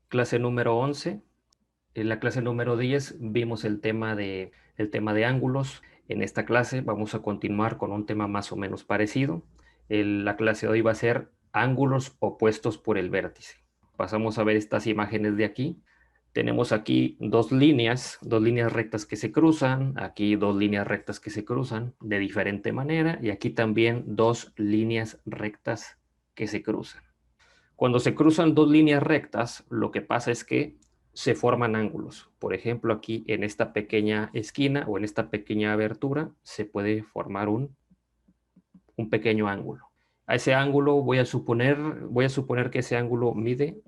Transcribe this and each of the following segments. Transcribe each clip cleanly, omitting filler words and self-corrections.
Clase número 11. En la clase número 10 vimos el tema de ángulos. En esta clase vamos a continuar con un tema más o menos parecido. La clase de hoy va a ser ángulos opuestos por el vértice. Pasamos a ver estas imágenes de aquí. Tenemos aquí dos líneas rectas que se cruzan, aquí dos líneas rectas que se cruzan de diferente manera y aquí también dos líneas rectas que se cruzan. Cuando se cruzan dos líneas rectas, lo que pasa es que se forman ángulos. Por ejemplo, aquí en esta pequeña esquina o en esta pequeña abertura se puede formar un pequeño ángulo. A ese ángulo voy a suponer que ese ángulo mide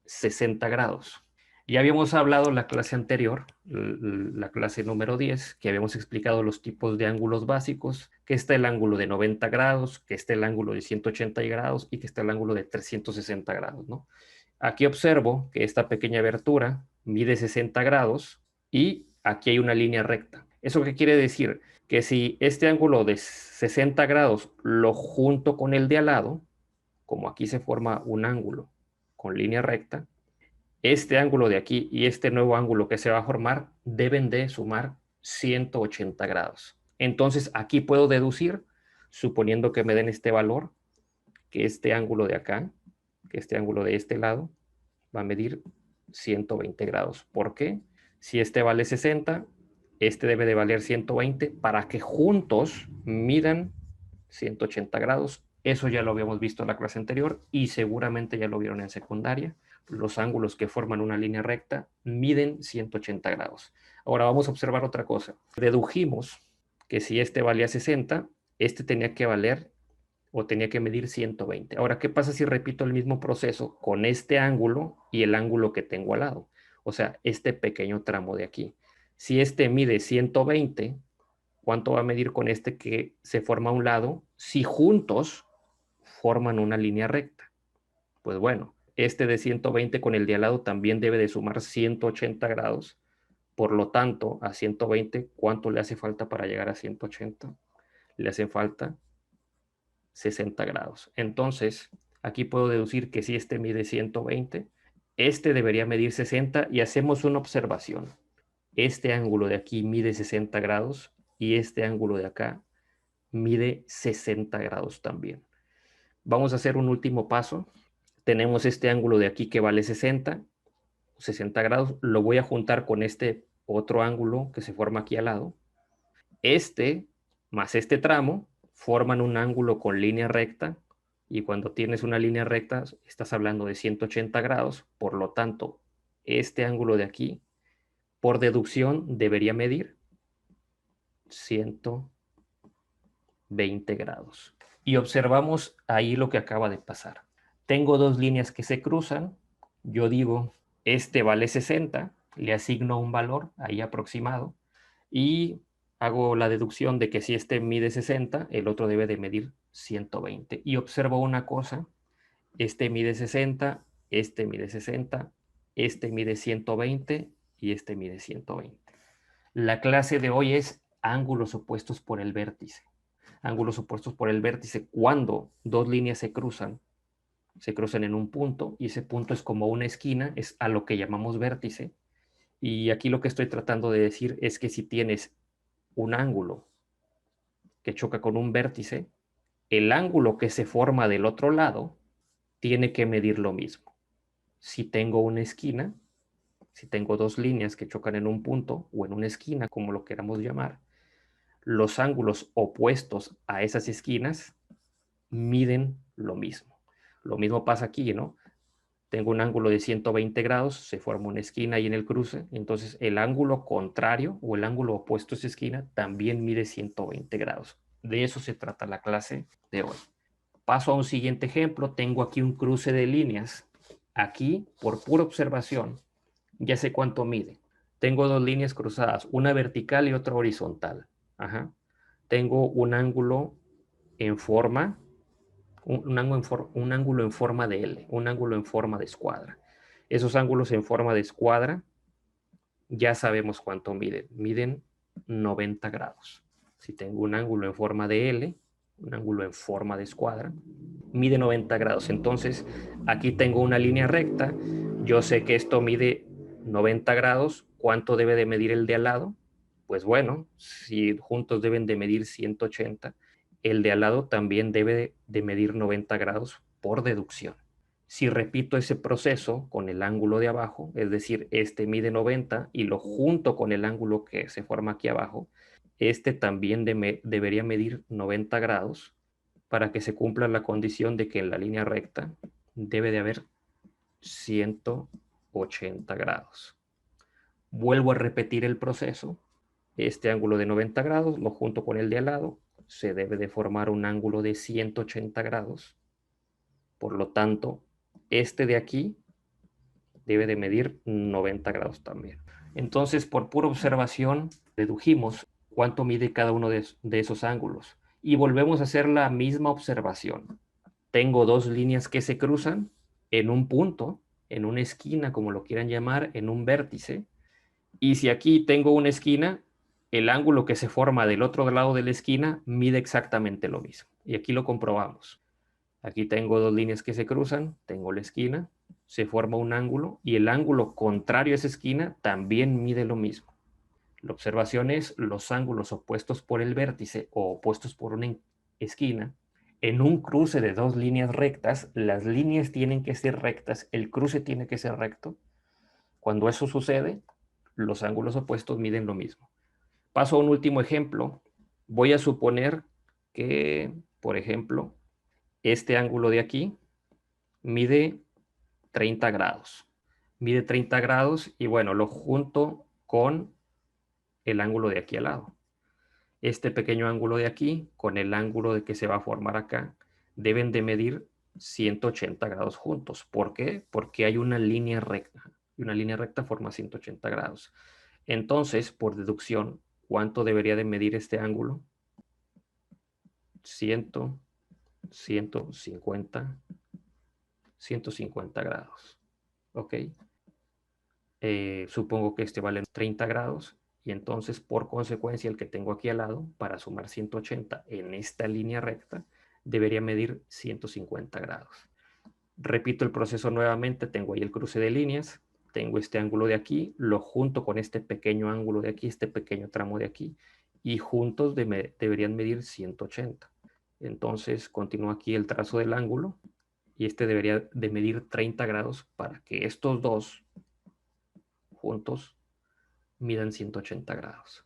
60 grados. Ya habíamos hablado en la clase anterior, la clase número 10, que habíamos explicado los tipos de ángulos básicos, que está el ángulo de 90 grados, que está el ángulo de 180 grados y que está el ángulo de 360 grados, ¿no? Aquí observo que esta pequeña abertura mide 60 grados y aquí hay una línea recta. ¿Eso qué quiere decir? Que si este ángulo de 60 grados lo junto con el de al lado, como aquí se forma un ángulo con línea recta, este ángulo de aquí y este nuevo ángulo que se va a formar deben de sumar 180 grados. Entonces aquí puedo deducir, suponiendo que me den este valor, que este ángulo de acá, que este ángulo de este lado, va a medir 120 grados. ¿Por qué? Si este vale 60, este debe de valer 120 para que juntos midan 180 grados. Eso ya lo habíamos visto en la clase anterior y seguramente ya lo vieron en secundaria. Los ángulos que forman una línea recta miden 180 grados. Ahora vamos a observar otra cosa. Dedujimos que si este valía 60, este tenía que valer o tenía que medir 120. Ahora, ¿qué pasa si repito el mismo proceso con este ángulo y el ángulo que tengo al lado? O sea, este pequeño tramo de aquí. Si este mide 120, ¿cuánto va a medir con este que se forma a un lado si juntos forman una línea recta? Pues bueno, este de 120 con el de al lado también debe de sumar 180 grados. Por lo tanto, a 120, ¿cuánto le hace falta para llegar a 180? Le hace falta 60 grados. Entonces, aquí puedo deducir que si este mide 120, este debería medir 60 y hacemos una observación. Este ángulo de aquí mide 60 grados y este ángulo de acá mide 60 grados también. Vamos a hacer un último paso. Tenemos este ángulo de aquí que vale 60 grados. Lo voy a juntar con este otro ángulo que se forma aquí al lado. Este más este tramo forman un ángulo con línea recta y cuando tienes una línea recta estás hablando de 180 grados, por lo tanto, este ángulo de aquí, por deducción, debería medir 120 grados. Y observamos ahí lo que acaba de pasar. Tengo dos líneas que se cruzan, yo digo, este vale 60, le asigno un valor ahí aproximado y hago la deducción de que si este mide 60, el otro debe de medir 120. Y observo una cosa, este mide 60, este mide 60, este mide 120 y este mide 120. La clase de hoy es ángulos opuestos por el vértice. Ángulos opuestos por el vértice cuando dos líneas se cruzan en un punto y ese punto es como una esquina, es a lo que llamamos vértice. Y aquí lo que estoy tratando de decir es que si tienes un ángulo que choca con un vértice, el ángulo que se forma del otro lado tiene que medir lo mismo. Si tengo una esquina, si tengo dos líneas que chocan en un punto o en una esquina, como lo queramos llamar, los ángulos opuestos a esas esquinas miden lo mismo. Lo mismo pasa aquí, ¿no? Tengo un ángulo de 120 grados, se forma una esquina ahí en el cruce, entonces el ángulo contrario o el ángulo opuesto a esa esquina también mide 120 grados. De eso se trata la clase de hoy. Paso a un siguiente ejemplo, tengo aquí un cruce de líneas. Aquí, por pura observación, ya sé cuánto mide. Tengo dos líneas cruzadas, una vertical y otra horizontal. Ajá. Tengo un ángulo en forma un ángulo en forma de L, un ángulo en forma de escuadra. Esos ángulos en forma de escuadra ya sabemos cuánto miden. Miden 90 grados. Si tengo un ángulo en forma de L, un ángulo en forma de escuadra, mide 90 grados. Entonces, aquí tengo una línea recta. Yo sé que esto mide 90 grados. ¿Cuánto debe de medir el de al lado? Pues bueno, si juntos deben de medir 180, el de al lado también debe de medir 90 grados por deducción. Si repito ese proceso con el ángulo de abajo, es decir, este mide 90 y lo junto con el ángulo que se forma aquí abajo, este también debería medir 90 grados para que se cumpla la condición de que en la línea recta debe de haber 180 grados. Vuelvo a repetir el proceso. Este ángulo de 90 grados lo junto con el de al lado. Se debe de formar un ángulo de 180 grados. Por lo tanto, este de aquí debe de medir 90 grados también. Entonces, por pura observación, dedujimos cuánto mide cada uno de esos ángulos. Y volvemos a hacer la misma observación. Tengo dos líneas que se cruzan en un punto, en una esquina, como lo quieran llamar, en un vértice. Y si aquí tengo una esquina, el ángulo que se forma del otro lado de la esquina mide exactamente lo mismo. Y aquí lo comprobamos. Aquí tengo dos líneas que se cruzan, tengo la esquina, se forma un ángulo y el ángulo contrario a esa esquina también mide lo mismo. La observación es los ángulos opuestos por el vértice o opuestos por una esquina. En un cruce de dos líneas rectas, las líneas tienen que ser rectas, el cruce tiene que ser recto. Cuando eso sucede, los ángulos opuestos miden lo mismo. Paso a un último ejemplo. Voy a suponer que, por ejemplo, este ángulo de aquí mide 30 grados. Mide 30 grados y bueno, lo junto con el ángulo de aquí al lado. Este pequeño ángulo de aquí con el ángulo de que se va a formar acá deben de medir 180 grados juntos. ¿Por qué? Porque hay una línea recta. Y una línea recta forma 180 grados. Entonces, por deducción, ¿cuánto debería de medir este ángulo? 100, 150, 150 grados. ¿Ok? Supongo que este vale 30 grados y entonces por consecuencia el que tengo aquí al lado para sumar 180 en esta línea recta debería medir 150 grados. Repito el proceso nuevamente, tengo ahí el cruce de líneas, tengo este ángulo de aquí, lo junto con este pequeño ángulo de aquí, este pequeño tramo de aquí y juntos deberían medir 180. Entonces continúo aquí el trazo del ángulo y este debería de medir 30 grados para que estos dos juntos midan 180 grados.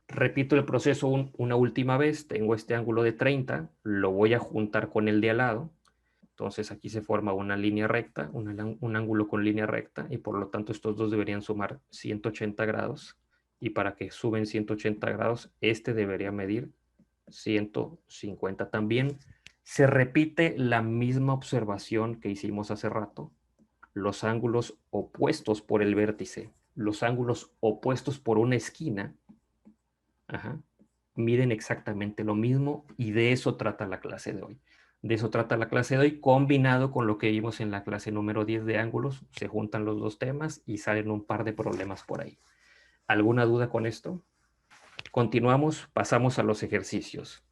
Repito el proceso una última vez, tengo este ángulo de 30, lo voy a juntar con el de al lado, entonces aquí se forma una línea recta, un ángulo con línea recta, y por lo tanto estos dos deberían sumar 180 grados, y para que suben 180 grados, este debería medir 150 también. Se repite la misma observación que hicimos hace rato, los ángulos opuestos por el vértice, los ángulos opuestos por una esquina, ajá, miden exactamente lo mismo y de eso trata la clase de hoy. De eso trata la clase de hoy, combinado con lo que vimos en la clase número 10 de ángulos. Se juntan los dos temas y salen un par de problemas por ahí. ¿Alguna duda con esto? Continuamos, pasamos a los ejercicios.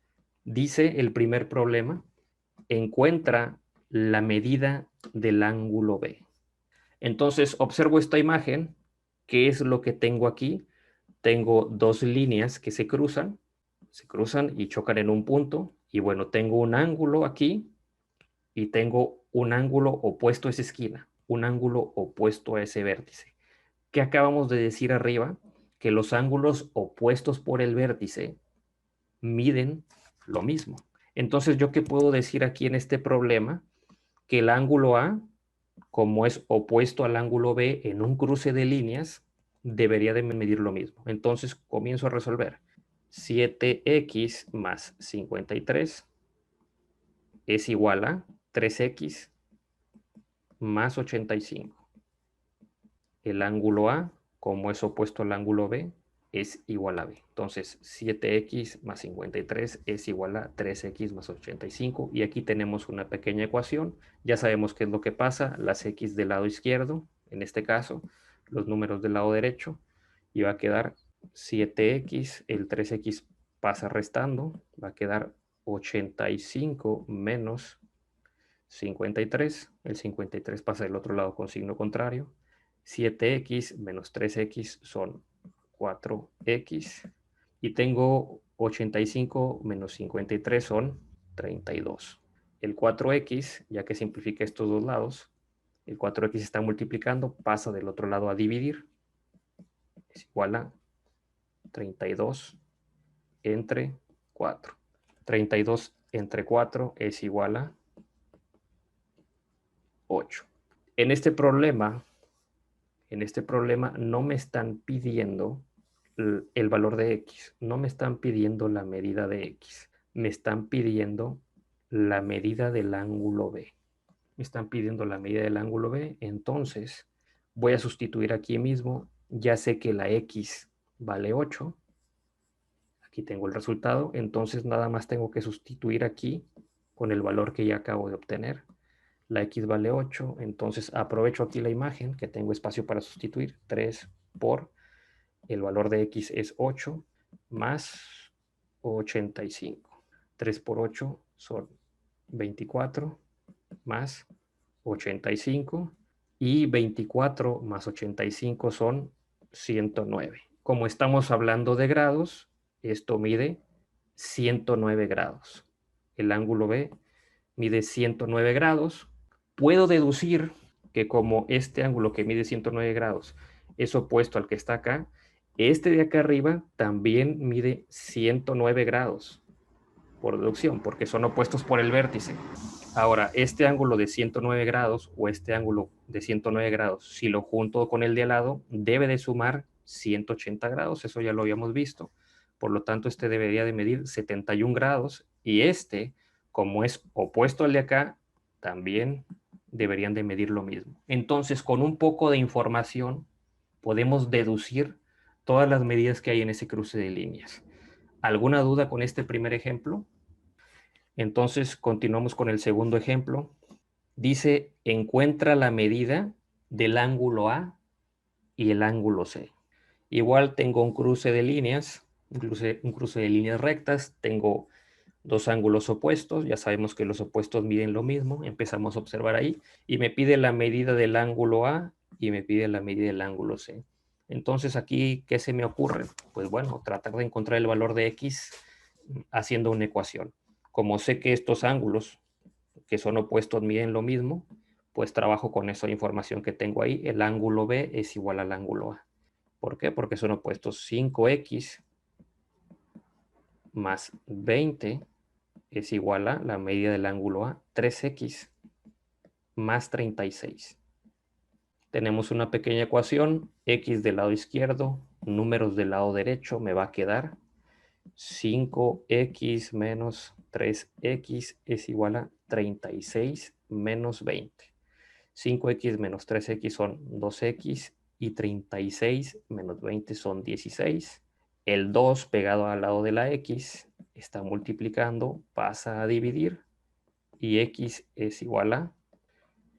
Dice el primer problema, encuentra la medida del ángulo B. Entonces, observo esta imagen. ¿Qué es lo que tengo aquí? Tengo dos líneas que se cruzan y chocan en un punto. Y bueno, tengo un ángulo aquí y tengo un ángulo opuesto a esa esquina, un ángulo opuesto a ese vértice. ¿Qué acabamos de decir arriba? Que los ángulos opuestos por el vértice miden lo mismo. Entonces, ¿yo qué puedo decir aquí en este problema? Que el ángulo A, como es opuesto al ángulo B en un cruce de líneas, debería de medir lo mismo. Entonces comienzo a resolver. 7x más 53 es igual a 3x más 85. El ángulo A, como es opuesto al ángulo B, es igual a B. Entonces 7x más 53 es igual a 3x más 85. Y aquí tenemos una pequeña ecuación. Ya sabemos qué es lo que pasa. Las x del lado izquierdo, en este caso, los números del lado derecho. Y va a quedar 7x, el 3x pasa restando, va a quedar 85 menos 53. El 53 pasa del otro lado con signo contrario. 7x menos 3x son 4x. Y tengo 85 menos 53 son 32. El 4x, ya que simplifica estos dos lados, el 4x está multiplicando, pasa del otro lado a dividir. Es igual a 32 entre 4. 32 entre 4 es igual a 8. En este problema no me están pidiendo el valor de x, no me están pidiendo la medida de x, me están pidiendo la medida del ángulo B. Me están pidiendo la medida del ángulo B, entonces voy a sustituir aquí mismo, ya sé que la x vale 8, aquí tengo el resultado, entonces nada más tengo que sustituir aquí con el valor que ya acabo de obtener. La x vale 8, entonces aprovecho aquí la imagen, que tengo espacio para sustituir, 3 por el valor de x es 8 más 85. 3 por 8 son 24 más 85 y 24 más 85 son 109. Como estamos hablando de grados, esto mide 109 grados. El ángulo B mide 109 grados. Puedo deducir que como este ángulo que mide 109 grados es opuesto al que está acá, este de acá arriba también mide 109 grados por deducción, porque son opuestos por el vértice. Ahora, este ángulo de 109 grados o este ángulo de 109 grados, si lo junto con el de al lado, debe de sumar 180 grados, eso ya lo habíamos visto. Por lo tanto, este debería de medir 71 grados y este, como es opuesto al de acá, también deberían de medir lo mismo. Entonces, con un poco de información, podemos deducir todas las medidas que hay en ese cruce de líneas. ¿Alguna duda con este primer ejemplo? Entonces, continuamos con el segundo ejemplo. Dice, encuentra la medida del ángulo A y el ángulo C. Igual tengo un cruce de líneas, un cruce de líneas rectas, tengo dos ángulos opuestos, ya sabemos que los opuestos miden lo mismo, empezamos a observar ahí, y me pide la medida del ángulo A y me pide la medida del ángulo C. Entonces aquí, ¿qué se me ocurre? Pues bueno, tratar de encontrar el valor de X haciendo una ecuación. Como sé que estos ángulos que son opuestos miden lo mismo, pues trabajo con esa información que tengo ahí. El ángulo B es igual al ángulo A. ¿Por qué? Porque son opuestos. 5x más 20 es igual a la medida del ángulo A, 3x más 36. Tenemos una pequeña ecuación, x del lado izquierdo, números del lado derecho, me va a quedar 5x menos 3x es igual a 36 menos 20. 5x menos 3x son 2x y 36 menos 20 son 16. El 2 pegado al lado de la x está multiplicando, pasa a dividir y x es igual a...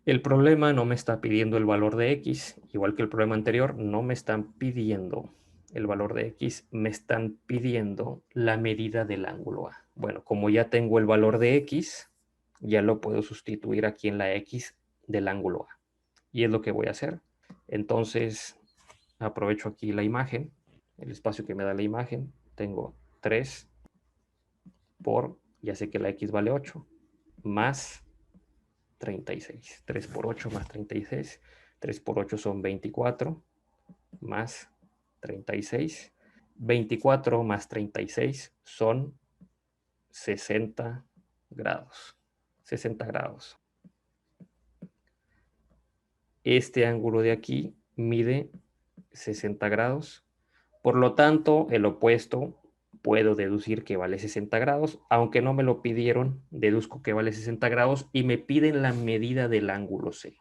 El problema no me está pidiendo el valor de x, igual que el problema anterior, no me están pidiendo el valor de x, me están pidiendo la medida del ángulo A. Bueno, como ya tengo el valor de x, ya lo puedo sustituir aquí en la x del ángulo A. Y es lo que voy a hacer. Entonces, aprovecho aquí la imagen, el espacio que me da la imagen. Tengo 3 por, ya sé que la x vale 8, más 36. 3 por 8 más 36. 3 por 8 son 24, más 36. 24 más 36 son 60 grados. 60 grados. Este ángulo de aquí mide 60 grados. Por lo tanto, el opuesto puedo deducir que vale 60 grados. Aunque no me lo pidieron, deduzco que vale 60 grados y me piden la medida del ángulo C.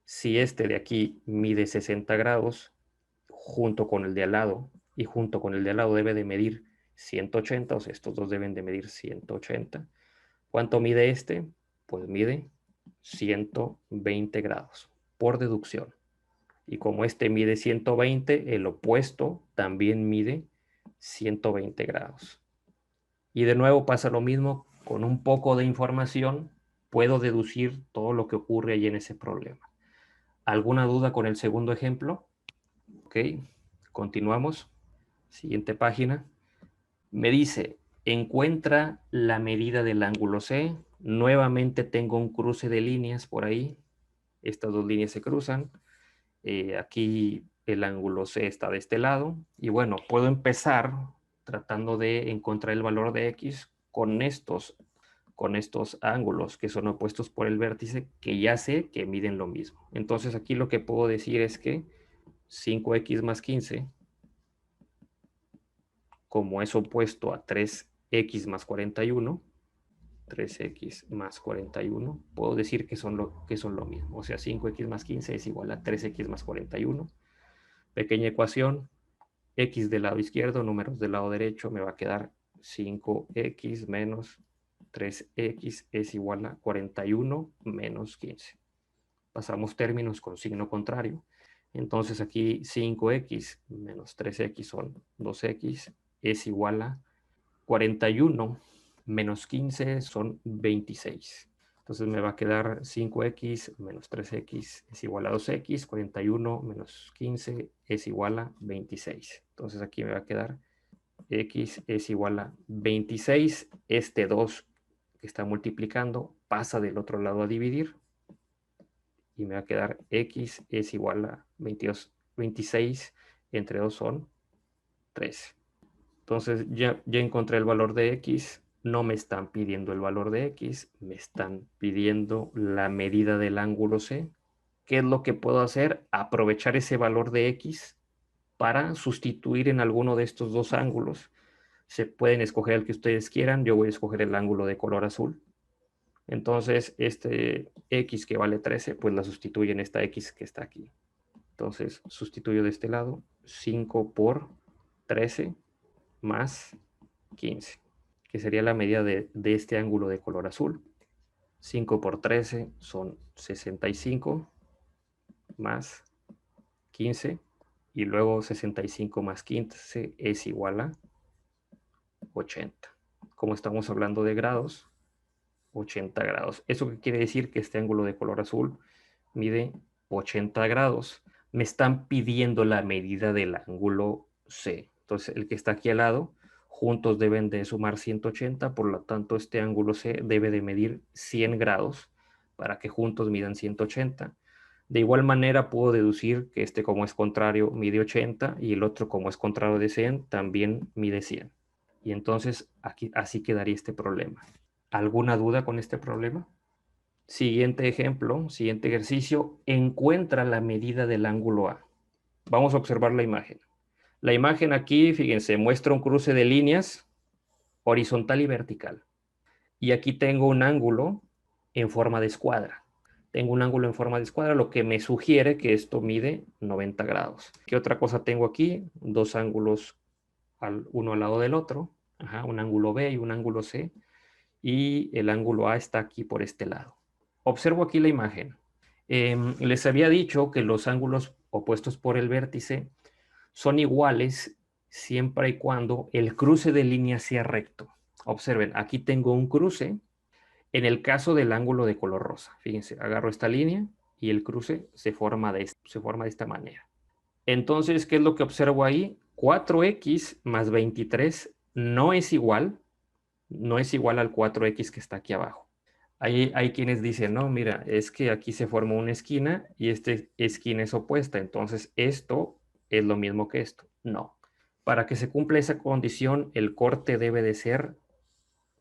Si este de aquí mide 60 grados, junto con el de al lado, y junto con el de al lado debe de medir 180, o sea, estos dos deben de medir 180. ¿Cuánto mide este? Pues mide 120 grados, por deducción. Y como este mide 120, el opuesto también mide 120 grados. Y de nuevo pasa lo mismo con un poco de información. puedo deducir todo lo que ocurre ahí en ese problema. ¿Alguna duda con el segundo ejemplo? Ok, continuamos. Siguiente página. Me dice, encuentra la medida del ángulo C. Nuevamente tengo un cruce de líneas por ahí. Estas dos líneas se cruzan. Aquí el ángulo C está de este lado. Y bueno, puedo empezar tratando de encontrar el valor de X con estos ángulos que son opuestos por el vértice, que ya sé que miden lo mismo. Entonces aquí lo que puedo decir es que 5x más 15, como es opuesto a 3x más 41, 3x más 41, puedo decir que son lo mismo. O sea, 5x más 15 es igual a 3x más 41. Pequeña ecuación, x del lado izquierdo, números del lado derecho, me va a quedar 5x menos 3x es igual a 41 menos 15. Pasamos términos con signo contrario. Entonces aquí 5x menos 3x son 2x, es igual a 41 menos 15 son 26. Entonces me va a quedar 5x menos 3x es igual a 2x, 41 menos 15 es igual a 26. Entonces aquí me va a quedar x es igual a 26. Este 2 que está multiplicando pasa del otro lado a dividir y me va a quedar x es igual a 22, 26 entre 2 son 13. Entonces ya encontré el valor de x, no me están pidiendo el valor de x, me están pidiendo la medida del ángulo C. ¿Qué es lo que puedo hacer? Aprovechar ese valor de x para sustituir en alguno de estos dos ángulos. Se pueden escoger el que ustedes quieran, yo voy a escoger el ángulo de color azul. Entonces, este x que vale 13, pues la sustituye en esta x que está aquí. Entonces, sustituyo de este lado 5 por 13 más 15, que sería la medida de este ángulo de color azul. 5 por 13 son 65 más 15, y luego 65 más 15 es igual a 80. Como estamos hablando de grados, 80 grados. ¿Eso qué quiere decir? Que este ángulo de color azul mide 80 grados. Me están pidiendo la medida del ángulo C. Entonces, el que está aquí al lado, juntos deben de sumar 180, por lo tanto, este ángulo C debe de medir 100 grados para que juntos midan 180. De igual manera, puedo deducir que este, como es contrario, mide 80 y el otro, como es contrario de 100, también mide 100. Y entonces, aquí, así quedaría este problema. ¿Alguna duda con este problema? Siguiente ejemplo, siguiente ejercicio, encuentra la medida del ángulo A. Vamos a observar la imagen. La imagen aquí, fíjense, muestra un cruce de líneas horizontal y vertical. Y aquí tengo un ángulo en forma de escuadra. Tengo un ángulo en forma de escuadra, lo que me sugiere que esto mide 90 grados. ¿Qué otra cosa tengo aquí? Dos ángulos uno al lado del otro. Ajá, un ángulo B y un ángulo C. Y el ángulo A está aquí por este lado. Observo aquí la imagen. Les había dicho que los ángulos opuestos por el vértice son iguales siempre y cuando el cruce de líneas sea recto. Observen, aquí tengo un cruce en el caso del ángulo de color rosa. Fíjense, agarro esta línea y el cruce se forma de esta manera. Entonces, ¿qué es lo que observo ahí? 4x más 23 no es igual al 4x que está aquí abajo. Hay quienes dicen, no, mira, es que aquí se forma una esquina y esta esquina es opuesta, entonces esto es lo mismo que esto. No. Para que se cumpla esa condición, el corte debe de ser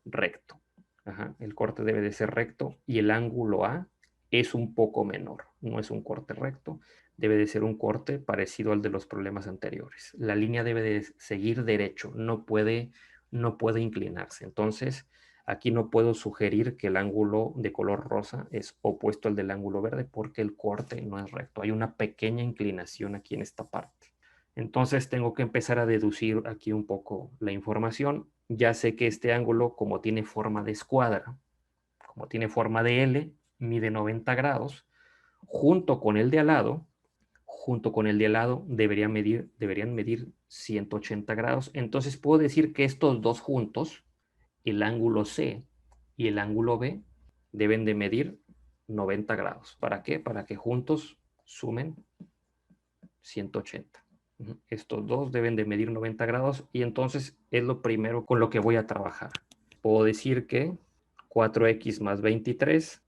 recto. Ajá, el corte debe de ser recto y el ángulo A es un poco menor. No es un corte recto, debe de ser un corte parecido al de los problemas anteriores. La línea debe de seguir derecho, no puede inclinarse. Entonces, aquí no puedo sugerir que el ángulo de color rosa es opuesto al del ángulo verde porque el corte no es recto. Hay una pequeña inclinación aquí en esta parte. Entonces tengo que empezar a deducir aquí un poco la información. Ya sé que este ángulo, como tiene forma de escuadra, como tiene forma de L, mide 90 grados, junto con el de al lado, deberían medir 180 grados. Entonces puedo decir que estos dos juntos, el ángulo C y el ángulo B, deben de medir 90 grados. ¿Para qué? Para que juntos sumen 180. Estos dos deben de medir 90 grados y entonces es lo primero con lo que voy a trabajar. Puedo decir que 4x más 23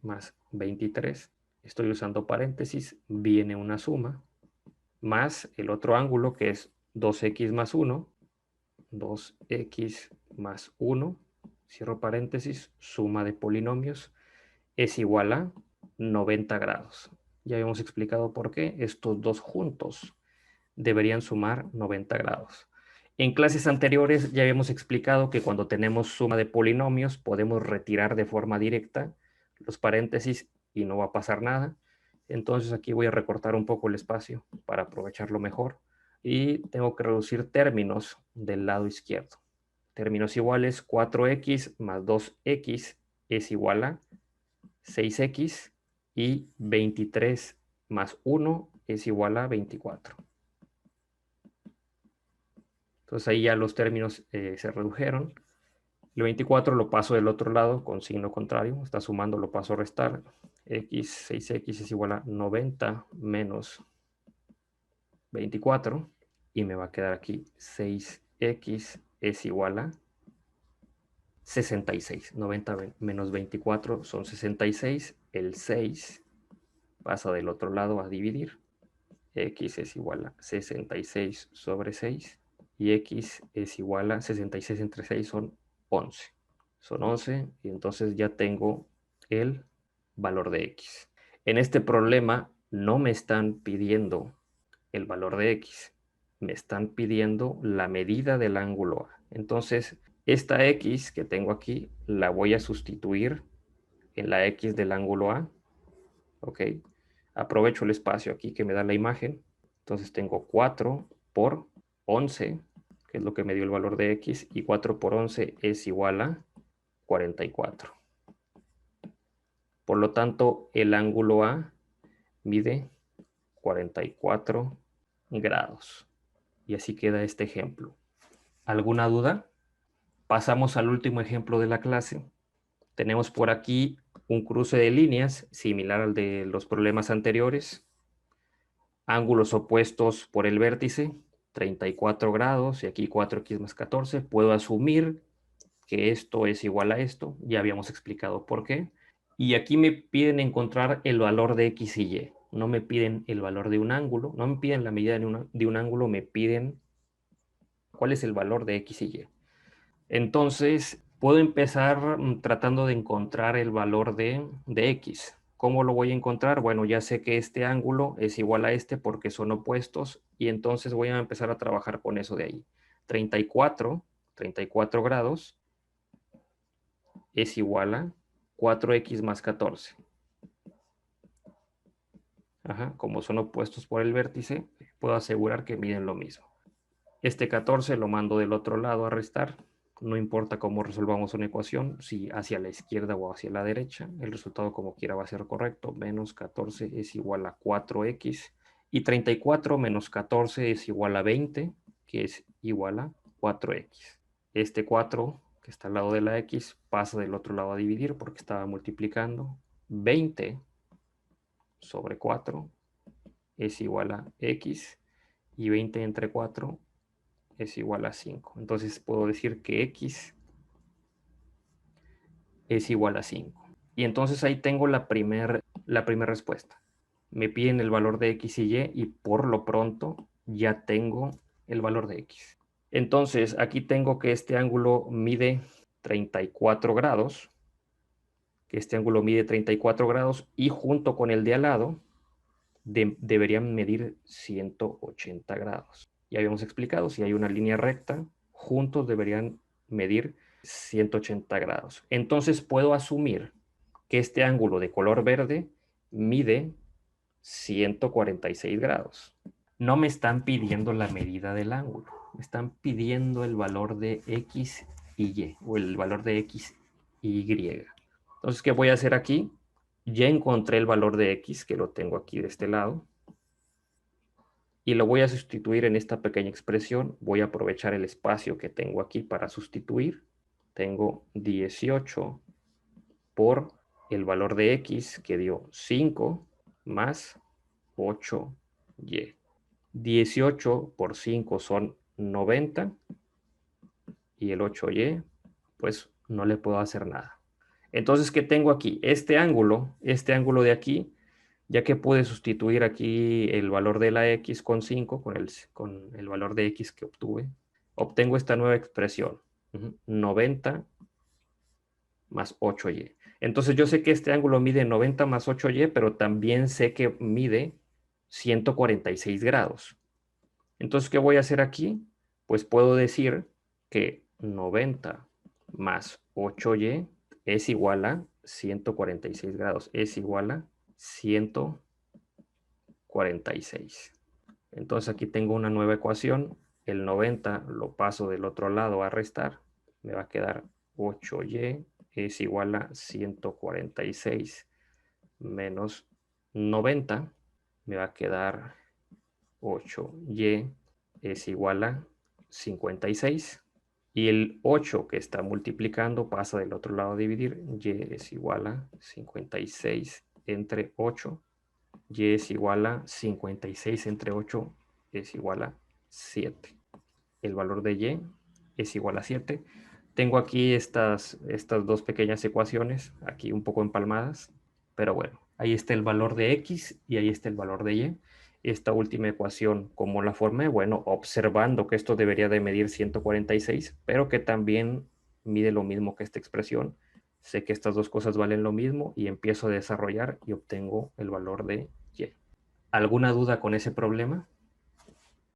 más 23, estoy usando paréntesis, viene una suma, más el otro ángulo que es 2x más 1, 2x más 1, cierro paréntesis, suma de polinomios, es igual a 90 grados. Ya habíamos explicado por qué estos dos juntos deberían sumar 90 grados. En clases anteriores ya habíamos explicado que cuando tenemos suma de polinomios podemos retirar de forma directa los paréntesis y no va a pasar nada. Entonces aquí voy a recortar un poco el espacio para aprovecharlo mejor y tengo que reducir términos del lado izquierdo. Términos iguales, 4x más 2x es igual a 6x y 23 más 1 es igual a 24. Entonces ahí ya los términos se redujeron. El 24 lo paso del otro lado con signo contrario. Está sumando, lo paso a restar. 6x es igual a 90 menos 24. Y me va a quedar aquí 6x es igual a 66. 90 menos 24 son 66. El 6 pasa del otro lado a dividir. X es igual a 66 sobre 6. Y x es igual a 66 entre 6 son 11. Son 11 y entonces ya tengo el valor de x. En este problema no me están pidiendo el valor de x, me están pidiendo la medida del ángulo A. Entonces, esta x que tengo aquí la voy a sustituir en la x del ángulo A. ¿Ok? Aprovecho el espacio aquí que me da la imagen. Entonces tengo 4 por 11, que es lo que me dio el valor de x, y 4 por 11 es igual a 44. Por lo tanto, el ángulo A mide 44 grados. Y así queda este ejemplo. ¿Alguna duda? Pasamos al último ejemplo de la clase. Tenemos por aquí un cruce de líneas similar al de los problemas anteriores. Ángulos opuestos por el vértice, 34 grados, y aquí 4x más 14. Puedo asumir que esto es igual a esto. Ya habíamos explicado por qué. Y aquí me piden encontrar el valor de x y y. No me piden el valor de un ángulo, no me piden la medida de un ángulo, me piden cuál es el valor de x y y. Entonces, puedo empezar tratando de encontrar el valor de x. ¿Cómo lo voy a encontrar? Bueno, ya sé que este ángulo es igual a este porque son opuestos y entonces voy a empezar a trabajar con eso de ahí. 34 grados es igual a 4x más 14. Ajá, como son opuestos por el vértice, puedo asegurar que miden lo mismo. Este 14 lo mando del otro lado a restar. No importa cómo resolvamos una ecuación, si hacia la izquierda o hacia la derecha, el resultado como quiera va a ser correcto. Menos 14 es igual a 4x y 34 menos 14 es igual a 20, que es igual a 4x. Este 4 que está al lado de la x pasa del otro lado a dividir porque estaba multiplicando. 20 sobre 4 es igual a x y 20 entre 4 es igual a 5. Entonces puedo decir que x es igual a 5. Y entonces ahí tengo la primera respuesta. Me piden el valor de x y y y por lo pronto ya tengo el valor de x. Entonces aquí tengo que este ángulo mide 34 grados, que este ángulo mide 34 grados y junto con el de al lado deberían medir 180 grados. Ya habíamos explicado, si hay una línea recta, juntos deberían medir 180 grados. Entonces puedo asumir que este ángulo de color verde mide 146 grados. No me están pidiendo la medida del ángulo, me están pidiendo el valor de x y y, o el valor de x y y. Entonces, ¿qué voy a hacer aquí? Ya encontré el valor de x, que lo tengo aquí de este lado, y lo voy a sustituir en esta pequeña expresión. Voy a aprovechar el espacio que tengo aquí para sustituir. tengo 18 por el valor de x que dio 5 más 8y. 18 por 5 son 90 y el 8y, pues no le puedo hacer nada. Entonces, ¿qué tengo aquí? Este ángulo de aquí, ya que pude sustituir aquí el valor de la x con 5, con el valor de x que obtuve, obtengo esta nueva expresión, 90 más 8y. Entonces yo sé que este ángulo mide 90 más 8y, pero también sé que mide 146 grados. Entonces, ¿qué voy a hacer aquí? Pues puedo decir que 90 más 8y es igual a 146 grados, es igual a 146. Entonces aquí tengo una nueva ecuación, el 90 lo paso del otro lado a restar, me va a quedar 8y es igual a 146 menos 90, me va a quedar 8y es igual a 56. Y el 8 que está multiplicando pasa del otro lado a dividir. Y es igual a 56 entre 8. Y es igual a 56 entre 8 es igual a 7. El valor de y es igual a 7. Tengo aquí estas dos pequeñas ecuaciones, aquí un poco empalmadas, pero bueno, ahí está el valor de x y ahí está el valor de y. Esta última ecuación, ¿cómo la formé? Bueno, observando que esto debería de medir 146, pero que también mide lo mismo que esta expresión. Sé que estas dos cosas valen lo mismo y empiezo a desarrollar y obtengo el valor de y. ¿Alguna duda con ese problema?